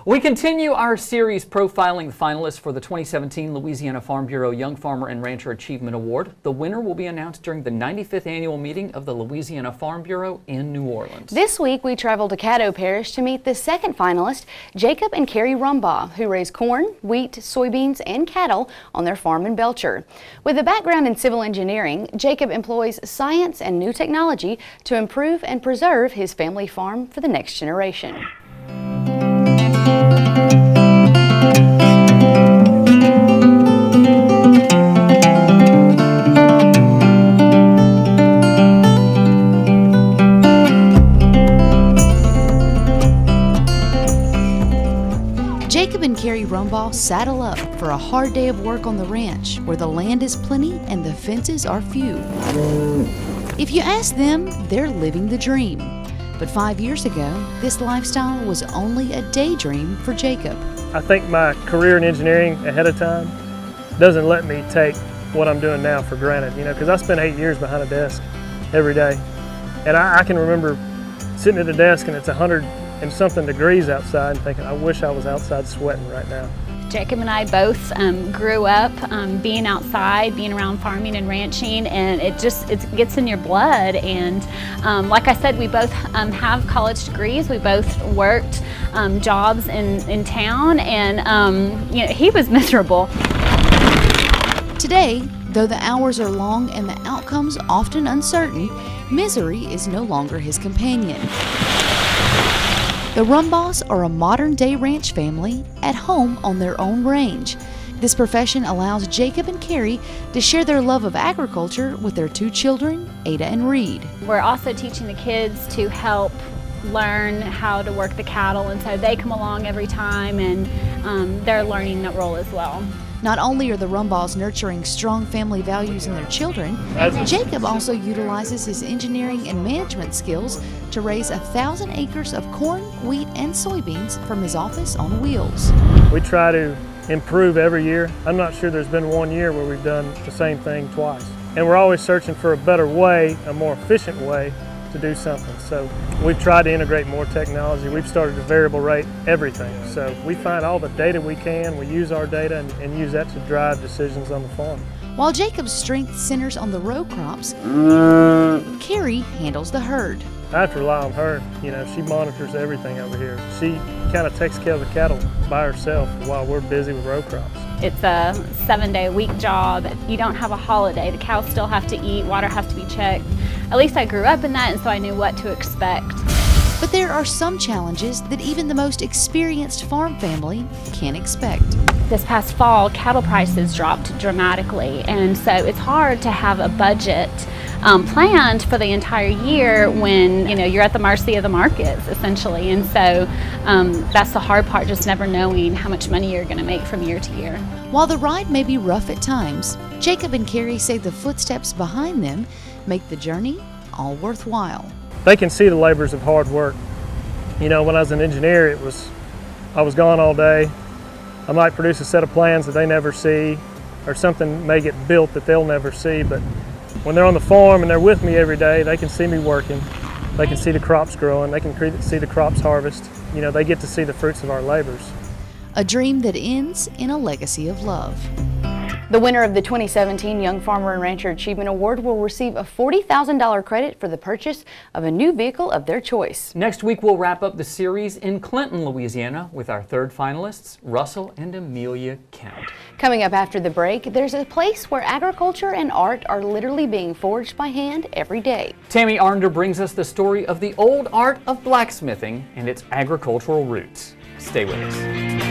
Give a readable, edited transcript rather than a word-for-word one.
We continue our series profiling the finalists for the 2017 Louisiana Farm Bureau Young Farmer and Rancher Achievement Award. The winner will be announced during the 95th annual meeting of the Louisiana Farm Bureau in New Orleans. This week we traveled to Caddo Parish to meet the second finalist, Jacob and Kari Rumbaugh, who raise corn, wheat, soybeans, and cattle on their farm in Belcher. With a background in civil engineering, Jacob employs science and new technology to improve and preserve his family farm for the next generation. Jacob and Kari Rumbaugh saddle up for a hard day of work on the ranch where the land is plenty and the fences are few. If you ask them, they're living the dream. But 5 years ago, this lifestyle was only a daydream for Jacob. I think my career in engineering ahead of time doesn't let me take what I'm doing now for granted, because I spent 8 years behind a desk every day. And I can remember sitting at the desk and it's 100 and something degrees outside and thinking, I wish I was outside sweating right now. Jacob and I both grew up being outside, being around farming and ranching, and it gets in your blood. And like I said, we both have college degrees. We both worked jobs in town, and he was miserable. Today, though the hours are long and the outcomes often uncertain, misery is no longer his companion. The Rumbaughs are a modern-day ranch family at home on their own range. This profession allows Jacob and Kari to share their love of agriculture with their two children, Ada and Reed. We're also teaching the kids to help learn how to work the cattle, and so they come along every time, and they're learning that role as well. Not only are the Rumbaughs nurturing strong family values in their children, Jacob also utilizes his engineering and management skills to raise 1,000 acres of corn, wheat, and soybeans from his office on wheels. We try to improve every year. I'm not sure there's been one year where we've done the same thing twice. And we're always searching for a better way, a more efficient way to do something. So we've tried to integrate more technology. We've started to variable rate everything. So we find all the data we can, we use our data and use that to drive decisions on the farm. While Jacob's strength centers on the row crops, Kari handles the herd. I have to rely on her. She monitors everything over here. She kind of takes care of the cattle by herself while we're busy with row crops. It's a 7-day-a-week job. You don't have a holiday. The cows still have to eat, water has to be checked. At least I grew up in that, and so I knew what to expect. But there are some challenges that even the most experienced farm family can expect. This past fall, cattle prices dropped dramatically, and so it's hard to have a budget planned for the entire year when you're at the mercy of the markets, essentially. And so that's the hard part, just never knowing how much money you're going to make from year to year. While the ride may be rough at times, Jacob and Kari say the footsteps behind them make the journey all worthwhile. They can see the labors of hard work. When I was an engineer, I was gone all day. I might produce a set of plans that they never see, or something may get built that they'll never see, but when they're on the farm and they're with me every day, they can see me working. They can see the crops growing. They can see the crops harvest. They get to see the fruits of our labors. A dream that ends in a legacy of love. The winner of the 2017 Young Farmer and Rancher Achievement Award will receive a $40,000 credit for the purchase of a new vehicle of their choice. Next week, we'll wrap up the series in Clinton, Louisiana, with our third finalists, Russell and Amelia Count. Coming up after the break, there's a place where agriculture and art are literally being forged by hand every day. Tammy Arnder brings us the story of the old art of blacksmithing and its agricultural roots. Stay with us.